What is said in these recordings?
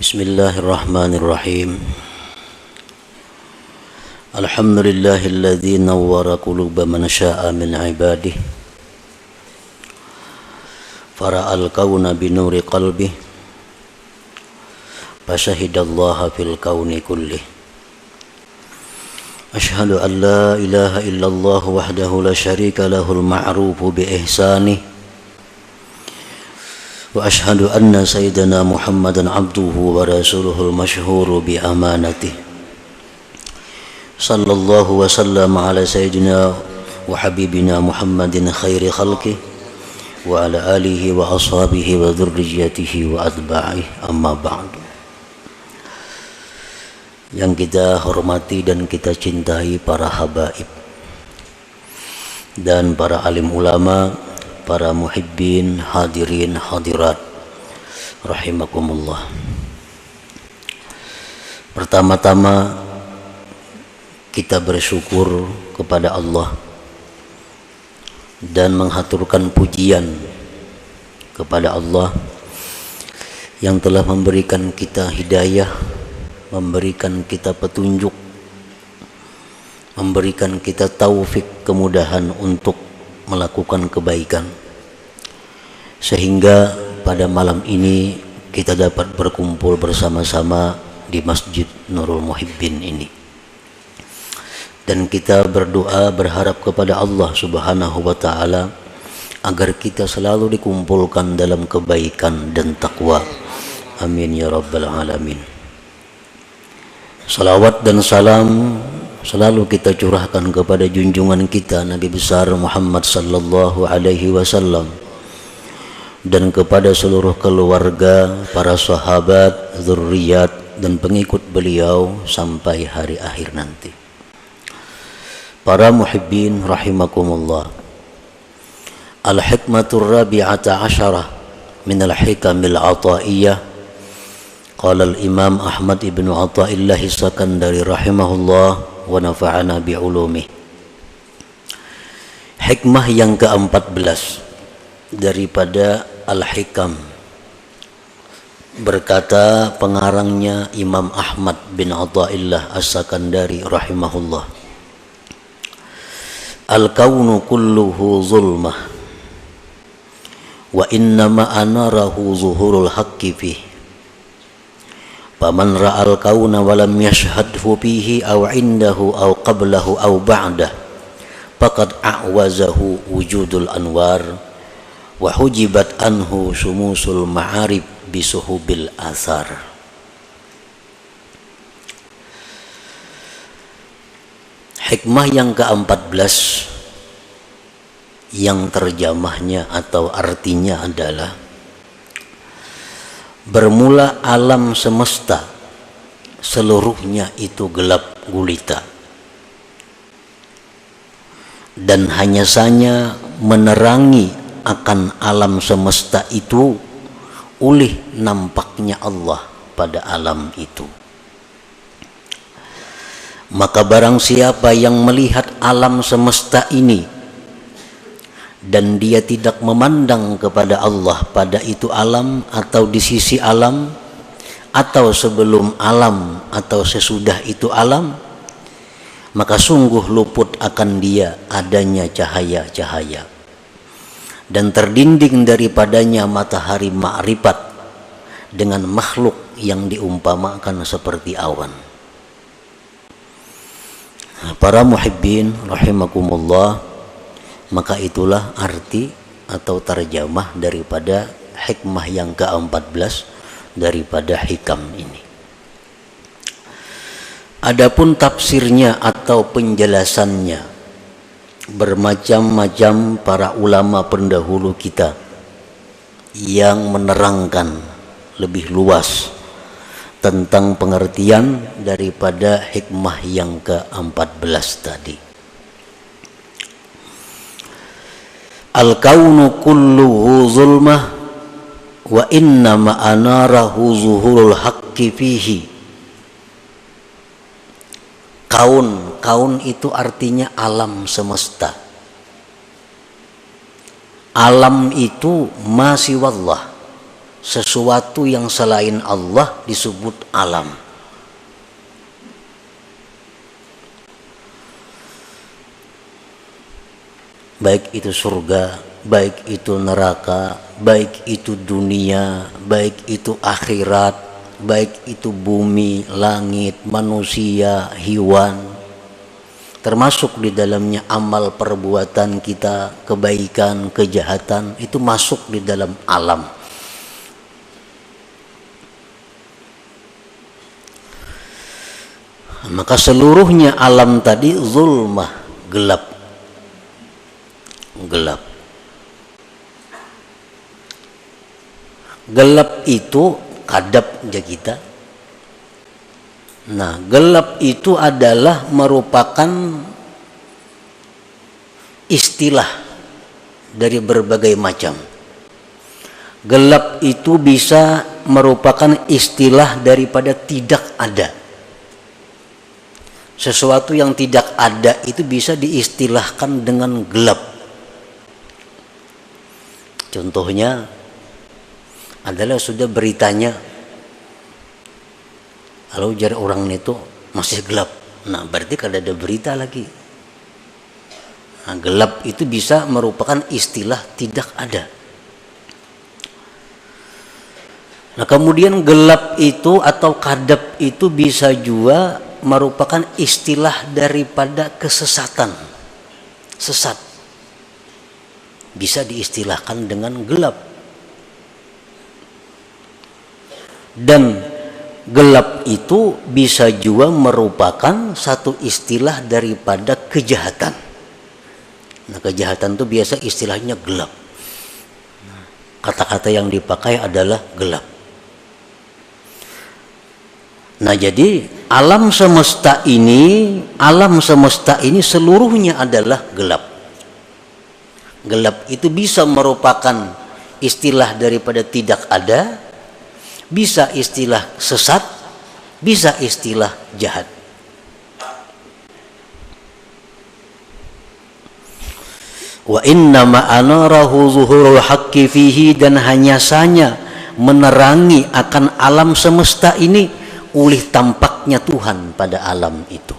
Bismillahirrahmanirrahim. Alhamdulillahilladzi nawwara quluba man syaa min ibadihi fara'al kauna binuri qalbi fasyahidallaha fil kauni kullih. Ashhadu an la ilaha illallah wahdahu la syarika lahul ma'rufu bi ihsanih wa ashhadu anna sayyidana Muhammadan abduhu wa rasuluhul masyhuru bi amanatih. Sallallahu wa sallam ala sayyidina wa habibina Muhammadin khairi khalqih wa ala alihi wa ashabihi wa dzurriyyatihi wa atba'ihi, amma ba'du. Yang kita hormati dan kita cintai para habaib dan para alim ulama, para muhibbin, hadirin, hadirat rahimakumullah. Pertama-tama kita bersyukur kepada Allah dan menghaturkan pujian kepada Allah yang telah memberikan kita hidayah, memberikan kita petunjuk, memberikan kita taufik, kemudahan untuk melakukan kebaikan, sehingga pada malam ini kita dapat berkumpul bersama-sama di Masjid Nurul Muhibbin ini. Dan kita berdoa berharap kepada Allah Subhanahu wa ta'ala agar kita selalu dikumpulkan dalam kebaikan dan takwa. Amin ya rabbal alamin. Salawat dan salam selalu kita curahkan kepada junjungan kita Nabi besar Muhammad sallallahu alaihi wasallam dan kepada seluruh keluarga, para sahabat, zurriyat dan pengikut beliau sampai hari akhir nanti. Para muhibbin rahimakumullah. Al-hikmatur rabi'ata asyarah min al-hikamil ataiyah. Qala al-imam Ahmad ibn Athaillah As-Sakandari rahimahullah wa nafa'ana bi'ulumih. Hikmah yang ke-14 daripada Al-Hikam, berkata pengarangnya Imam Ahmad bin Athaillah As-Sakandari rahimahullah, al-kaunu kulluhu zulmah wa innama anarahu zuhurul haqqi fihi. Faman ra'al kauna walam yashhadhu fihi aw indahu aw qablahu aw ba'dah faqad a'wazahu wujudul anwar wa hujibat anhu sumusul ma'arib bisuhubil athar. Hikmah yang ke-14 yang terjemahnya atau artinya adalah bermula alam semesta seluruhnya itu gelap gulita dan hanya saja menerangi akan alam semesta itu oleh nampaknya Allah pada alam itu. Maka barang siapa yang melihat alam semesta ini dan dia tidak memandang kepada Allah pada itu alam atau di sisi alam atau sebelum alam atau sesudah itu alam, maka sungguh luput akan dia adanya cahaya-cahaya dan terdinding daripadanya matahari ma'rifat dengan makhluk yang diumpamakan seperti awan. Para muhibbin rahimakumullah, maka itulah arti atau terjemah daripada hikmah yang ke-14 daripada hikam ini. Adapun tafsirnya atau penjelasannya, bermacam-macam para ulama pendahulu kita yang menerangkan lebih luas tentang pengertian daripada hikmah yang ke-14 tadi. Al-kaunu kulluhu zulmah wa innama anarahu zuhurul haqqi fihi. Kaun itu artinya alam semesta. Alam itu ma siwallah, sesuatu yang selain Allah disebut alam. Baik itu surga, baik itu neraka, baik itu dunia, baik itu akhirat, baik itu bumi, langit, manusia, hewan, termasuk di dalamnya amal perbuatan kita, kebaikan, kejahatan, itu masuk di dalam alam. Maka seluruhnya alam tadi zulmah, gelap. Gelap itu kadapnya kita. Nah, gelap itu adalah merupakan istilah dari berbagai macam. Gelap itu bisa merupakan istilah daripada tidak ada. Sesuatu yang tidak ada itu bisa diistilahkan dengan gelap. Contohnya adalah sudah beritanya, kalau ujar orang itu masih gelap, nah berarti kada ada berita lagi. Nah, gelap itu bisa merupakan istilah tidak ada. Nah, kemudian gelap itu atau kadap itu bisa juga merupakan istilah daripada kesesatan, sesat. Bisa diistilahkan dengan gelap. Dan gelap itu bisa juga merupakan satu istilah daripada kejahatan. Nah, kejahatan itu biasa istilahnya gelap. Kata-kata yang dipakai adalah gelap. Nah, jadi alam semesta ini seluruhnya adalah gelap. Gelap itu bisa merupakan istilah daripada tidak ada, bisa istilah sesat, bisa istilah jahat. Wa inna ma'anarahu zuhurul haqqi fihi, dan hanya saja menerangi akan alam semesta ini oleh tampaknya Tuhan pada alam itu.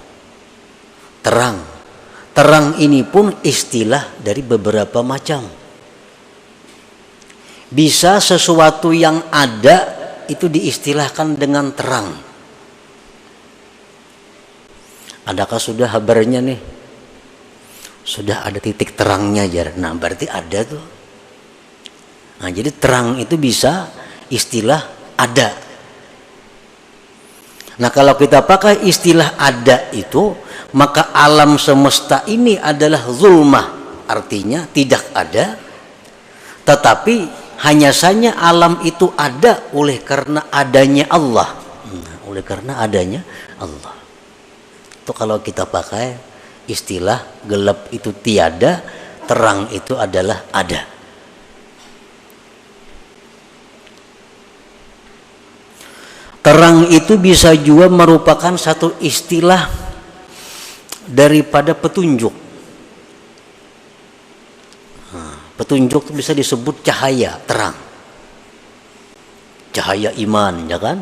Terang ini pun istilah dari beberapa macam. Bisa sesuatu yang ada itu diistilahkan dengan terang. Adakah sudah kabarnya nih? Sudah ada titik terangnya jar. Nah, berarti ada tuh. Nah, jadi terang itu bisa istilah ada. Nah, kalau kita pakai istilah ada itu, maka alam semesta ini adalah zulmah, artinya tidak ada, tetapi hanya saja alam itu ada oleh karena adanya Allah. Oleh karena adanya Allah. Itu kalau kita pakai istilah gelap itu tiada, terang itu adalah ada. Terang itu bisa juga merupakan satu istilah daripada petunjuk. Petunjuk itu bisa disebut cahaya, terang. Cahaya iman, ya kan?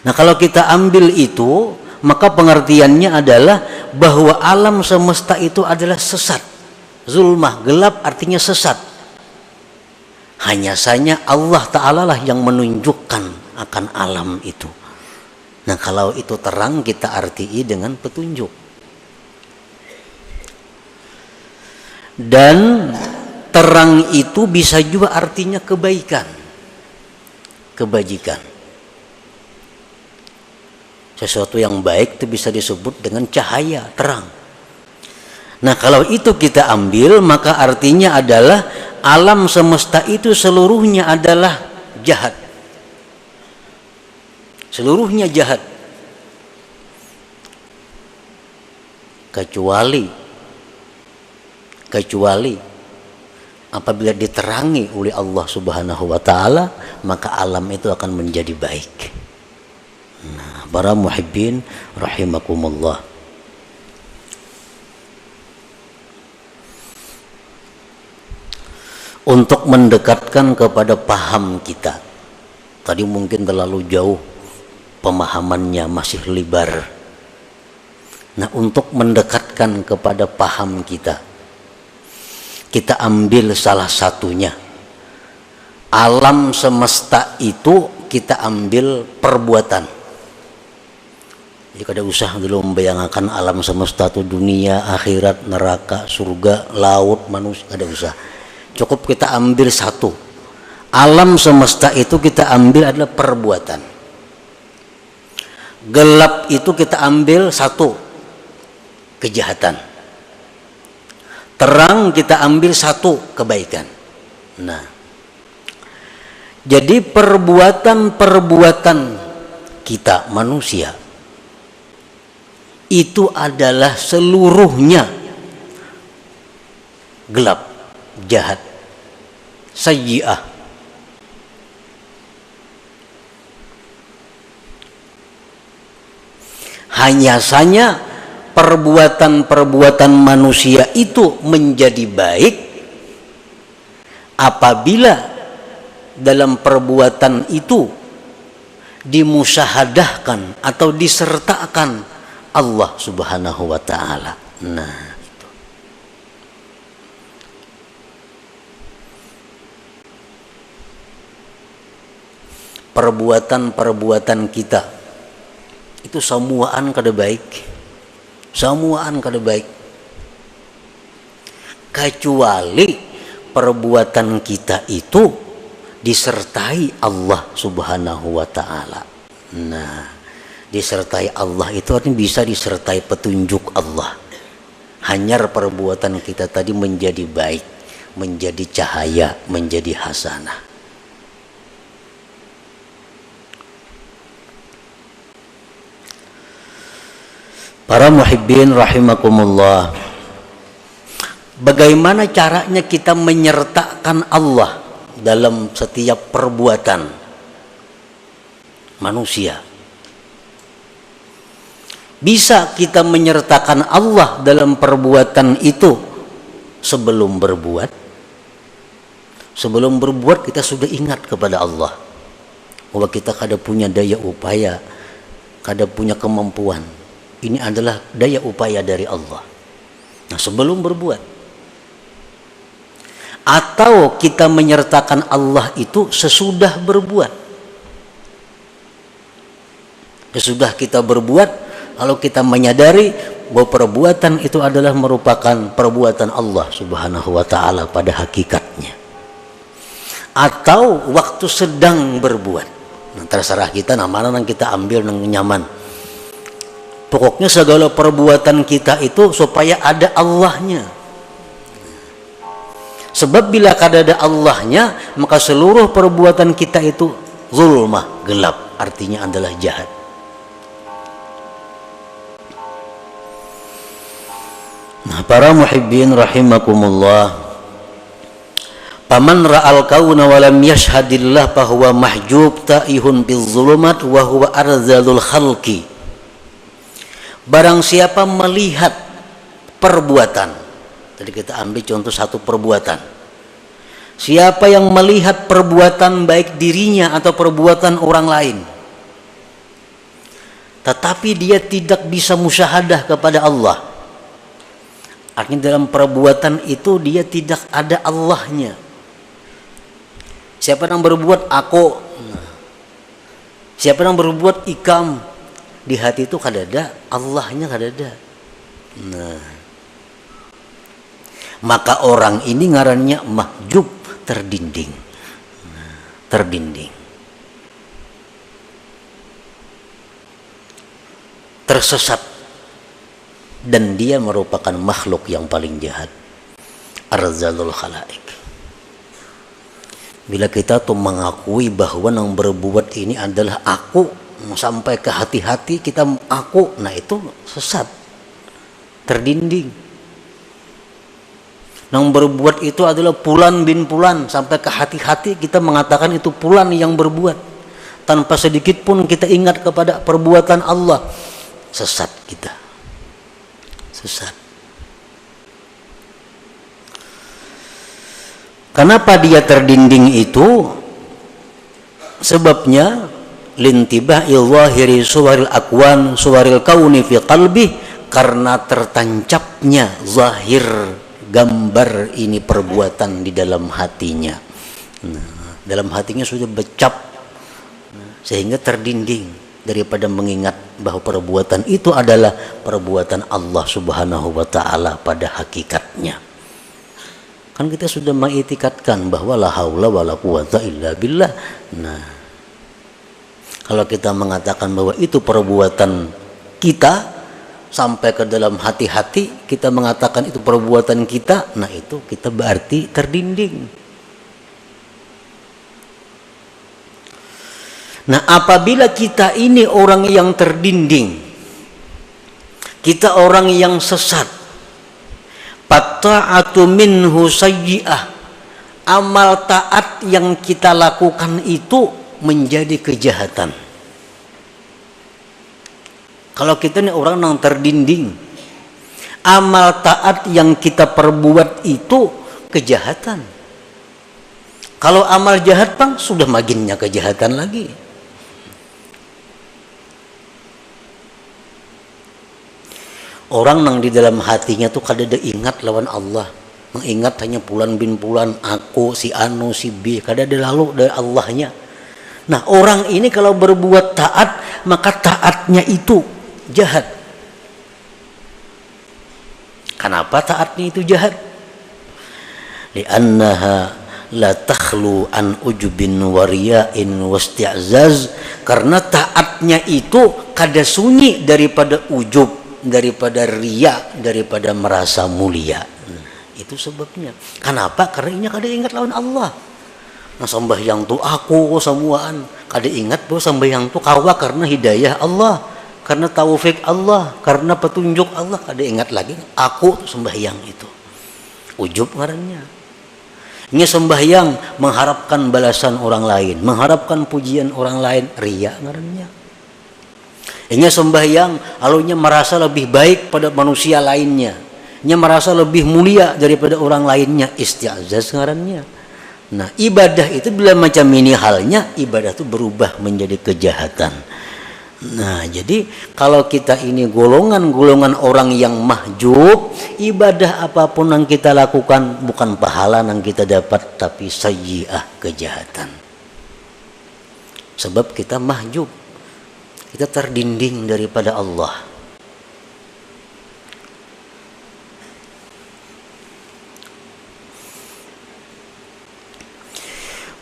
Nah, kalau kita ambil itu, maka pengertiannya adalah bahwa alam semesta itu adalah sesat. Zulmah, gelap artinya sesat. Hanya saja Allah Ta'ala lah yang menunjukkan akan alam itu. Nah, kalau itu terang kita artii dengan petunjuk. Dan terang itu bisa juga artinya kebaikan, kebajikan. Sesuatu yang baik itu bisa disebut dengan cahaya, terang. Nah, kalau itu kita ambil, maka artinya adalah alam semesta itu seluruhnya adalah jahat. Seluruhnya jahat. Kecuali apabila diterangi oleh Allah Subhanahu wa taala, maka alam itu akan menjadi baik. Nah, para muhibbin rahimakumullah. untuk mendekatkan kepada paham kita. Tadi mungkin terlalu jauh pemahamannya, masih lebar. Nah, untuk mendekatkan kepada paham kita, kita ambil salah satunya. Alam semesta itu kita ambil perbuatan. Jadi kada usah dulu membayangkan alam semesta itu dunia, akhirat, neraka, surga, laut, manusia, kada usah. Cukup kita ambil satu. Alam semesta itu kita ambil adalah perbuatan. Gelap itu kita ambil satu, kejahatan. Terang kita ambil satu, kebaikan. Nah, jadi perbuatan-perbuatan kita manusia itu adalah seluruhnya gelap, jahat, sayyi'ah. Hanya saja perbuatan-perbuatan manusia itu menjadi baik apabila dalam perbuatan itu dimusyahadahkan atau disertakan Allah Subhanahu wa ta'ala. Nah, itu. Perbuatan-perbuatan kita itu semuaan kada baik. Semuaan kada baik, kecuali perbuatan kita itu disertai Allah Subhanahu wa ta'ala. Nah, disertai Allah itu artinya bisa disertai petunjuk Allah. Hanya perbuatan kita tadi menjadi baik, menjadi cahaya, menjadi hasanah. Para muhibbin rahimakumullah, bagaimana caranya kita menyertakan Allah dalam setiap perbuatan manusia? Bisa kita menyertakan Allah dalam perbuatan itu sebelum berbuat. Sebelum berbuat kita sudah ingat kepada Allah bahwa kita kada punya daya upaya, kada punya kemampuan. Ini adalah daya upaya dari Allah. Nah, sebelum berbuat. Atau kita menyertakan Allah itu sesudah berbuat. Sesudah kita berbuat, lalu kita menyadari bahwa perbuatan itu adalah merupakan perbuatan Allah Subhanahu wa ta'ala pada hakikatnya. Atau waktu sedang berbuat. Nah, terserah kita, mana yang kita ambil yang nyaman. Pokoknya segala perbuatan kita itu supaya ada Allahnya. Sebab bila kada ada Allahnya, maka seluruh perbuatan kita itu zulmah, gelap, artinya adalah jahat. Nah, para muhibbin rahimakumullah, paman ra'al kauna wa lam yashhadillah fahuwa mahjub ta'ihun bil zulumat wa huwa arzalul khalqi. Barang siapa melihat perbuatan, tadi kita ambil contoh satu perbuatan. Siapa yang melihat perbuatan baik dirinya atau perbuatan orang lain, tetapi dia tidak bisa musyahadah kepada Allah, artinya dalam perbuatan itu dia tidak ada Allahnya. Siapa yang berbuat aku, siapa yang berbuat ikam, di hati itu kada ada Allahnya, kada ada. Nah, maka orang ini ngarannya mahjub, terdinding. Nah, terdinding, tersesat, dan dia merupakan makhluk yang paling jahat, arzalul khalaik. Bila kita tuh mengakui bahwa yang berbuat ini adalah aku, sampai ke hati-hati kita aku, nah itu sesat, terdinding. Yang berbuat itu adalah Fulan bin Fulan, sampai ke hati-hati kita mengatakan itu Fulan yang berbuat, tanpa sedikit pun kita ingat kepada perbuatan Allah. Sesat kita, sesat. Kenapa dia terdinding itu? Sebabnya lintibahi zahiri suwaril akwan suwaril kauni fi qalbi, karena tertancapnya zahir gambar ini perbuatan di dalam hatinya. Nah, dalam hatinya sudah becap, sehingga terdinding daripada mengingat bahwa perbuatan itu adalah perbuatan Allah Subhanahu wa taala pada hakikatnya. Kan kita sudah mengitikadkan bahwa la haula wala quwata illa billah. Nah, kalau kita mengatakan bahwa itu perbuatan kita sampai ke dalam hati-hati, kita mengatakan itu perbuatan kita, nah itu kita berarti terdinding. Nah, apabila kita ini orang yang terdinding, kita orang yang sesat, Fatta'atu minhu sayyi'ah, amal taat yang kita lakukan itu menjadi kejahatan. Kalau kita ini orang yang terdinding, amal taat yang kita perbuat itu kejahatan. Kalau amal jahat bang, sudah makinnya kejahatan lagi. Orang yang di dalam hatinya tuh kada ada ingat lawan Allah, mengingat hanya pulan bin pulan, aku si anu si B, kada ada lalu dari Allahnya. Nah, orang ini kalau berbuat taat, maka taatnya itu jahat. Kenapa taatnya itu jahat? Li'annaha la takhlu an ujubin wa riya'in wasti'zaz, karena taatnya itu kada sunyi daripada ujub, daripada riya, daripada merasa mulia. Itu sebabnya. Kenapa? Karena ini kada ingat lawan Allah. Nah, sembahyang tu aku semuaan, kada ingat bahwa sembahyang tu kawa karena hidayah Allah, karena taufik Allah, karena petunjuk Allah. Kada ingat lagi aku sembahyang itu. Ujub ngarannya. Ini sembahyang mengharapkan balasan orang lain, mengharapkan pujian orang lain, riya ngarannya. Ini sembahyang alunya merasa lebih baik pada manusia lainnya, nya merasa lebih mulia daripada orang lainnya, isti'zaz ngarannya. Nah, ibadah itu bila macam ini halnya, ibadah itu berubah menjadi kejahatan. Nah, jadi kalau kita ini golongan-golongan orang yang mahjub, ibadah apapun yang kita lakukan bukan pahala yang kita dapat, tapi sayyi'ah, kejahatan. Sebab kita mahjub, kita terdinding daripada Allah.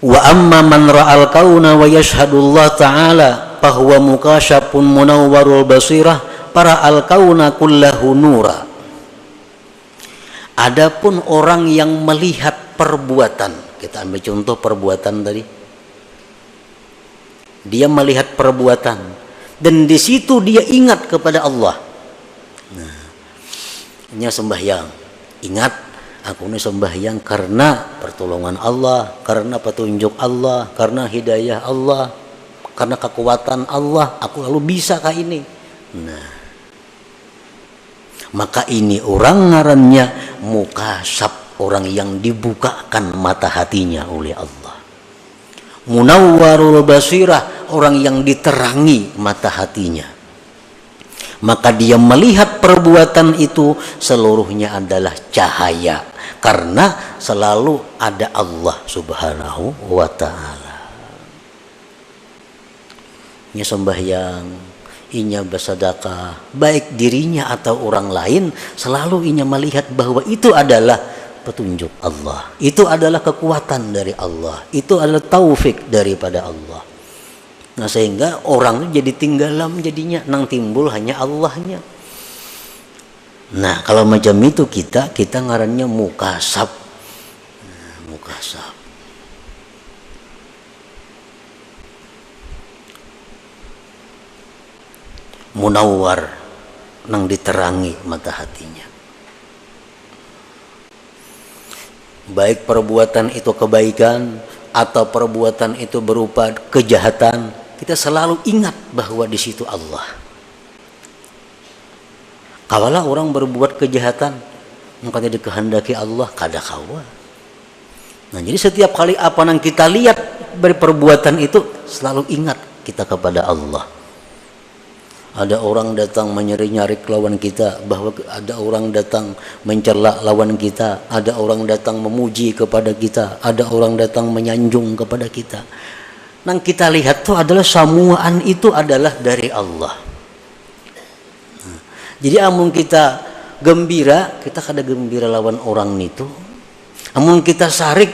Wa amma man ra'al kauna wa yashhadullah ta'ala fahuwa mukasyafun munawwarul basirah para al kauna kullahu nura. Adapun orang yang melihat perbuatan, kita ambil contoh perbuatan tadi. Dia melihat perbuatan dan di situ dia ingat kepada Allah. Nah, ini sembahyang, ingat aku ini sembahyang karena pertolongan Allah, karena petunjuk Allah, karena hidayah Allah, karena kekuatan Allah, aku lalu bisa kah ini. Nah, maka ini orang ngarannya mukasyaf, orang yang dibukakan mata hatinya oleh Allah. Munawwarul basirah, orang yang diterangi mata hatinya. Maka dia melihat perbuatan itu seluruhnya adalah cahaya, karena selalu ada Allah Subhanahu wa ta'ala. Inya sembahyang, inya bersedekah, baik dirinya atau orang lain, selalu inya melihat bahwa itu adalah petunjuk Allah, itu adalah kekuatan dari Allah, itu adalah taufik daripada Allah. Nah, sehingga orang itu jadi tinggalam jadinya, nang timbul hanya Allahnya. Nah, kalau macam itu kita ngarannya mukasyaf. Nah, mukasyaf. Munawwar, nang diterangi mata hatinya. Baik perbuatan itu kebaikan atau perbuatan itu berupa kejahatan, kita selalu ingat bahwa di situ Allah. Kawalah orang berbuat kejahatan, maka dikehendaki Allah kada kawa. Nah, jadi setiap kali apa yang kita lihat berperbuatan itu, selalu ingat kita kepada Allah. Ada orang datang menyari-nyari lawan kita, bahwa ada orang datang mencela lawan kita, ada orang datang memuji kepada kita, ada orang datang menyanjung kepada kita. Nang kita lihat tuh adalah samuaan itu adalah dari Allah. Nah, jadi amun kita gembira, kita kada gembira lawan orang itu. Amun kita sarik,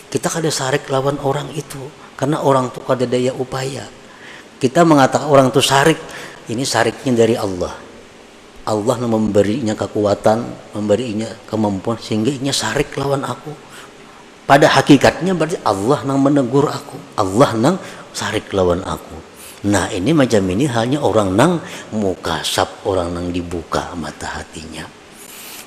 kita kada sarik lawan orang itu, karena orang tuh kada daya upaya. Kita mengatakan orang itu sarik, ini sariknya dari Allah. Allah memberinya kekuatan, memberinya kemampuan sehingga inya sarik lawan aku. Pada hakikatnya berarti Allah nang menegur aku, Allah nang sarik lawan aku. Nah, ini macam ini hanya orang nang mukasab, orang nang dibuka mata hatinya.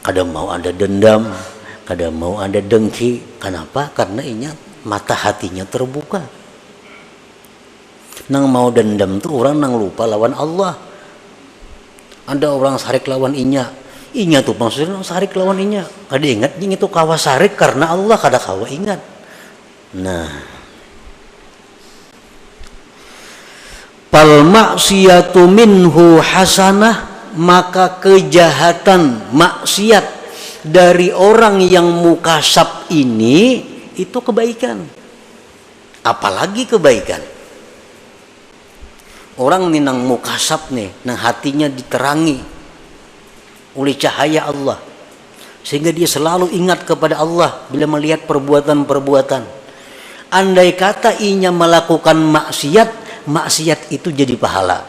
Kada mau ada dendam, kada mau ada dengki. Kenapa? Karena inya mata hatinya terbuka. Nang mau dendam tuh orang nang lupa lawan Allah. Ada orang sarik lawan inya tuh maksudnya sarik lawan inya. Kada ingat ini tuh kawa sarik karena Allah, kada kawa ingat. Nah, pal maksiatu minhu hasanah, maka kejahatan maksiat dari orang yang mukasab ini itu kebaikan. Apalagi kebaikan. Orang nih nang mukasab nih, nang hatinya diterangi oleh cahaya Allah, sehingga dia selalu ingat kepada Allah bila melihat perbuatan-perbuatan. Andai kata inya melakukan maksiat, maksiat itu jadi pahala.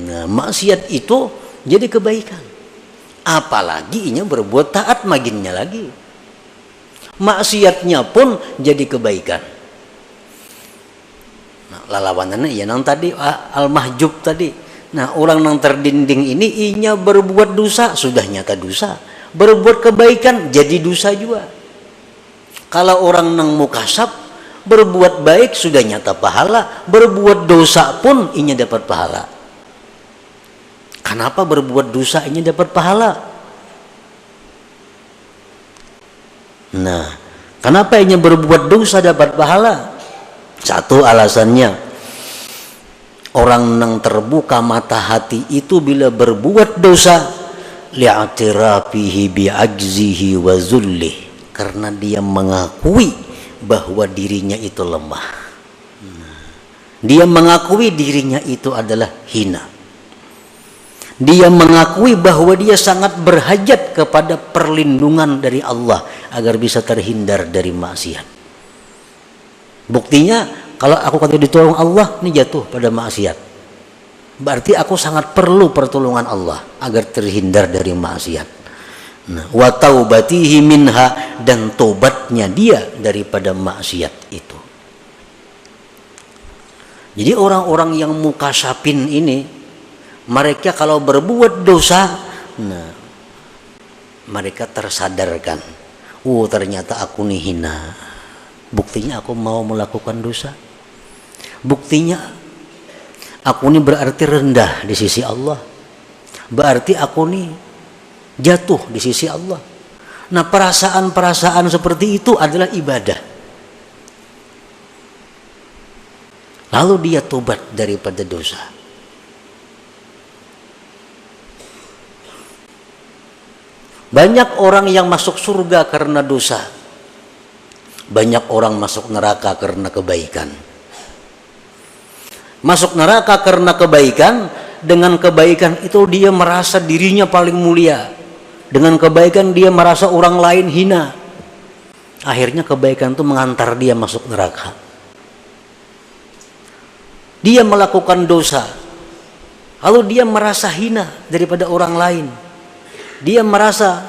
Nah, maksiat itu jadi kebaikan. Apalagi inya berbuat taat maginnya lagi. Maksiatnya pun jadi kebaikan. Nah, lalawanannya ya nang tadi al-mahjub tadi. Nah, orang nang terdinding ini inya berbuat dosa, sudah nyata dosa. Berbuat kebaikan jadi dosa juga. Kalau orang nang mukasab berbuat baik sudah nyata pahala, berbuat dosa pun inya dapat pahala. Kenapa berbuat dosa inya dapat pahala? Nah, kenapa inya berbuat dosa dapat pahala? Satu alasannya, orang nang terbuka mata hati itu bila berbuat dosa, li'atirafihi bi'ajzihi wa zullih, karena dia mengakui bahwa dirinya itu lemah. Dia mengakui dirinya itu adalah hina. Dia mengakui bahwa dia sangat berhajat kepada perlindungan dari Allah agar bisa terhindar dari maksiat. Buktinya kalau aku kata ditolong Allah, ini jatuh pada maksiat. Berarti aku sangat perlu pertolongan Allah agar terhindar dari maksiat. Nah, wa taubatihi minha, dan tobatnya dia daripada maksiat itu. Jadi orang-orang yang mukasabin ini, mereka kalau berbuat dosa, nah, mereka tersadarkan, oh ternyata aku nih hina. Buktinya aku mau melakukan dosa. Buktinya aku ini berarti rendah di sisi Allah. Berarti aku ini jatuh di sisi Allah. Nah, perasaan-perasaan seperti itu adalah ibadah. Lalu dia tobat daripada dosa. Banyak orang yang masuk surga karena dosa. Banyak orang masuk neraka karena kebaikan. Masuk neraka karena kebaikan, dengan kebaikan itu dia merasa dirinya paling mulia. Dengan kebaikan dia merasa orang lain hina. Akhirnya kebaikan itu mengantar dia masuk neraka. Dia melakukan dosa, lalu dia merasa hina daripada orang lain. Dia merasa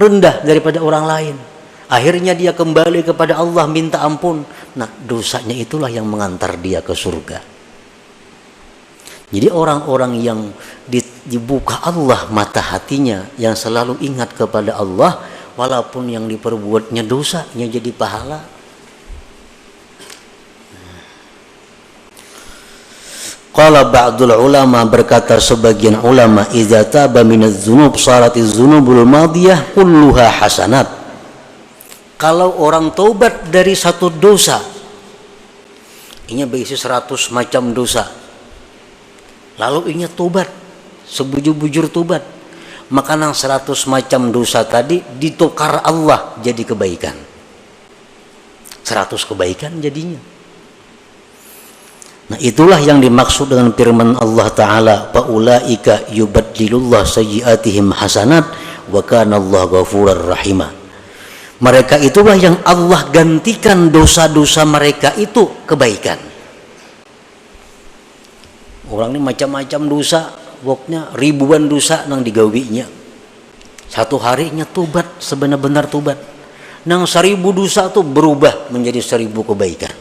rendah daripada orang lain. Akhirnya dia kembali kepada Allah minta ampun. Nah, dosanya itulah yang mengantar dia ke surga. Jadi orang-orang yang dibuka Allah mata hatinya, yang selalu ingat kepada Allah, walaupun yang diperbuatnya dosanya jadi pahala. Qala ba'dul ulama, berkata sebagian ulama, idza taba minadz dzunub saratiz dzunubul madiyah kulluha hasanat. Kalau orang taubat dari satu dosa, ini berisi 100 macam dosa, lalu ini tobat, sebujur-bujur tobat, maka nang 100 macam dosa tadi ditukar Allah jadi kebaikan. 100 kebaikan jadinya. Nah, itulah yang dimaksud dengan firman Allah Ta'ala, faulaika yubaddilullah sayyiatihim hasanat wa kana Allah ghafurar rahimah. Mereka itulah yang Allah gantikan dosa-dosa mereka itu kebaikan. Orang ini macam-macam dosa, pokoknya ribuan dosa nang digawinya. Satu harinya tobat, sebenar-benar tobat. Nang 1000 dosa tuh berubah menjadi 1000 kebaikan.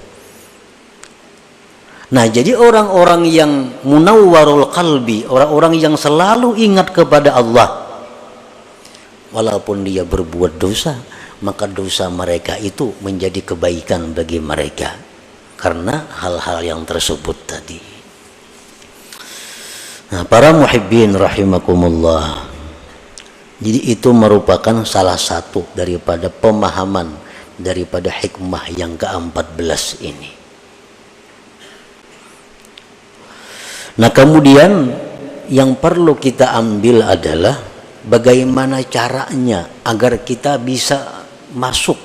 Nah, jadi orang-orang yang munawwarul qalbi, orang-orang yang selalu ingat kepada Allah, walaupun dia berbuat dosa, maka dosa mereka itu menjadi kebaikan bagi mereka karena hal-hal yang tersebut tadi. Nah, para muhibbin rahimakumullah, jadi itu merupakan salah satu daripada pemahaman daripada hikmah yang ke-14 ini. Nah, kemudian yang perlu kita ambil adalah bagaimana caranya agar kita bisa masuk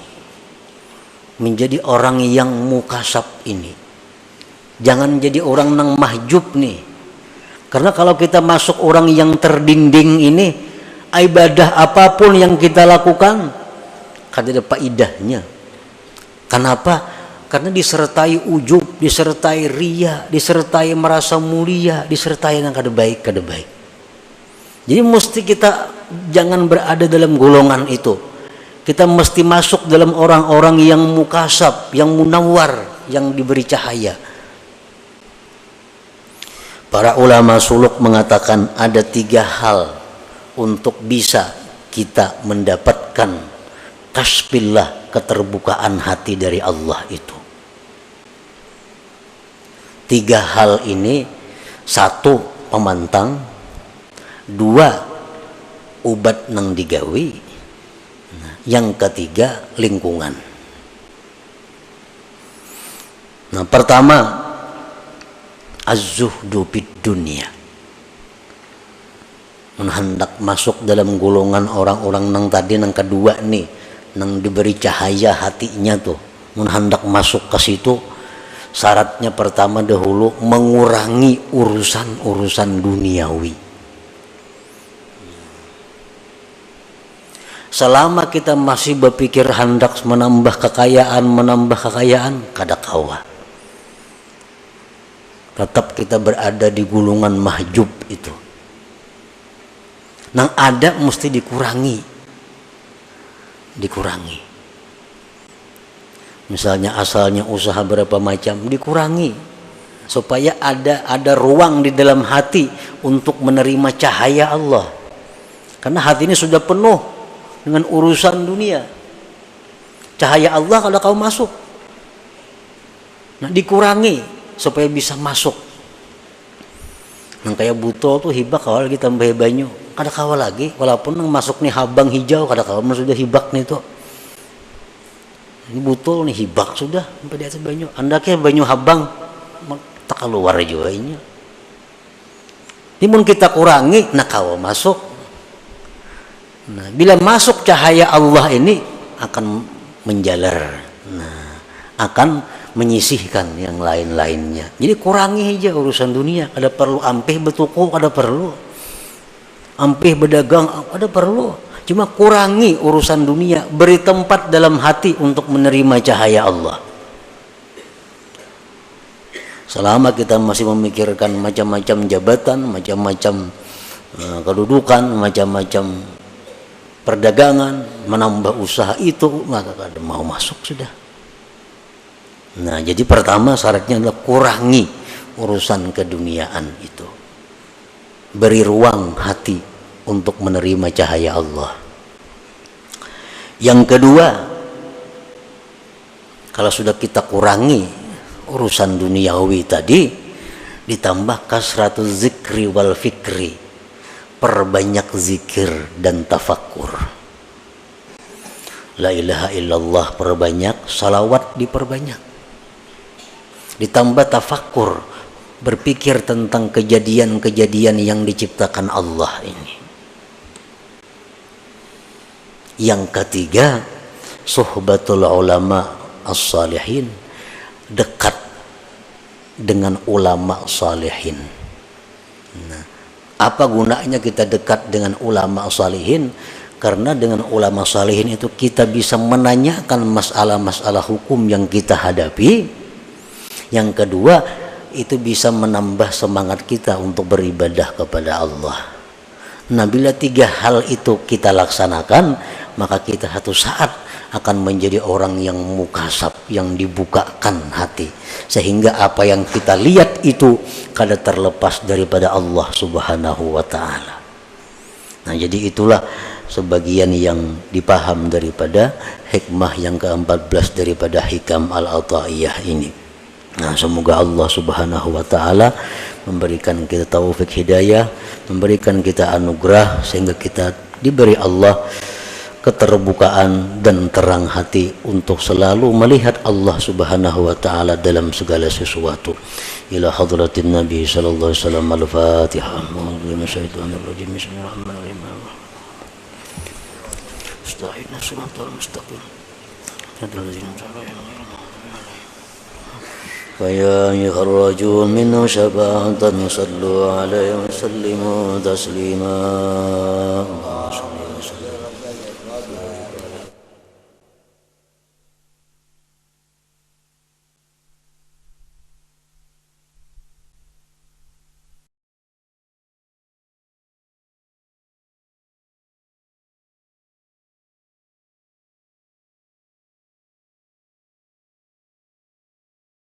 menjadi orang yang mukasab ini. Jangan jadi orang nang mahjub nih. Karena kalau kita masuk orang yang terdinding ini, ibadah apapun yang kita lakukan kada ada faedahnya. Kenapa? Karena disertai ujub, disertai riya, disertai merasa mulia, disertai yang kada baik. Jadi mesti kita jangan berada dalam golongan itu. Kita mesti masuk dalam orang-orang yang mukasab, yang munawwar, yang diberi cahaya. Para ulama suluk mengatakan ada 3 hal untuk bisa kita mendapatkan kasbillah, keterbukaan hati dari Allah itu. 3 hal ini, 1 pemantang, 2 ubat nang digawi, yang ketiga lingkungan. Nah, pertama az-zuhdu bid dunya. Hendak masuk dalam golongan orang-orang nang tadi, nang kedua nih, nang diberi cahaya hatinya tuh, hendak masuk ke situ, syaratnya pertama dahulu mengurangi urusan-urusan duniawi. Selama kita masih berpikir hendak menambah kekayaan, kada kawa. Tetap kita berada di gulungan mahjub itu. Nang ada mesti dikurangi. Misalnya asalnya usaha berapa macam, dikurangi supaya ada ruang di dalam hati untuk menerima cahaya Allah. Karena hati ini sudah penuh dengan urusan dunia. Cahaya Allah kalau kau masuk, nah dikurangi supaya bisa masuk. Nang kayak butol tuh hibak awal kita tambah banyu, kada kawa lagi, walaupun nang masuk nih habang hijau kada kawa, sudah hibak nih tuh. Ini butol nih hibak sudah sampai di atas banyu. Anda kayak banyu habang tak keluar juga ini. Timun kita kurangi, nak kawa masuk. Nah, bila masuk cahaya Allah ini akan menjalar, nah, akan menyisihkan yang lain-lainnya. Jadi kurangi aja urusan dunia. Ada perlu ampih bertuku, ada perlu ampih berdagang, ada perlu. Cuma kurangi urusan dunia, beri tempat dalam hati untuk menerima cahaya Allah. Selama kita masih memikirkan macam-macam jabatan, macam-macam kedudukan, macam-macam perdagangan, menambah usaha itu, maka kada mau masuk sudah. Nah, jadi pertama syaratnya adalah kurangi urusan keduniaan itu. Beri ruang hati untuk menerima cahaya Allah. Yang kedua, kalau sudah kita kurangi urusan duniawi tadi, ditambah kasratul zikri wal fikri, perbanyak zikir dan tafakkur. La ilaha illallah perbanyak, salawat diperbanyak. Ditambah tafakkur, berpikir tentang kejadian-kejadian yang diciptakan Allah ini. Yang ketiga, suhbatul ulama as-salihin, dekat dengan ulama salihin. Nah, apa gunanya kita dekat dengan ulama salihin? Karena dengan ulama salihin itu kita bisa menanyakan masalah-masalah hukum yang kita hadapi. Yang kedua, itu bisa menambah semangat kita untuk beribadah kepada Allah. Nah, bila tiga hal itu kita laksanakan, maka kita satu saat akan menjadi orang yang mukasab, yang dibukakan hati, sehingga apa yang kita lihat itu kada terlepas daripada Allah Subhanahu wa ta'ala. Nah, jadi itulah sebagian yang dipaham daripada hikmah yang ke-14 daripada hikam al-ataiyah ini. Nah, semoga Allah Subhanahu wa ta'ala memberikan kita taufik hidayah, memberikan kita anugerah, sehingga kita diberi Allah keterbukaan dan terang hati untuk selalu melihat Allah Subhanahu wa ta'ala dalam segala sesuatu. Ila hadratin Nabi sallallahu alaihi wasallam. Al-Fatihah. Bismillahirrahmanirrahim. Ista'ina siratal mustaqim. Faya yakhraju minhu syafa'atan sallu alaihi wa sallimu taslima.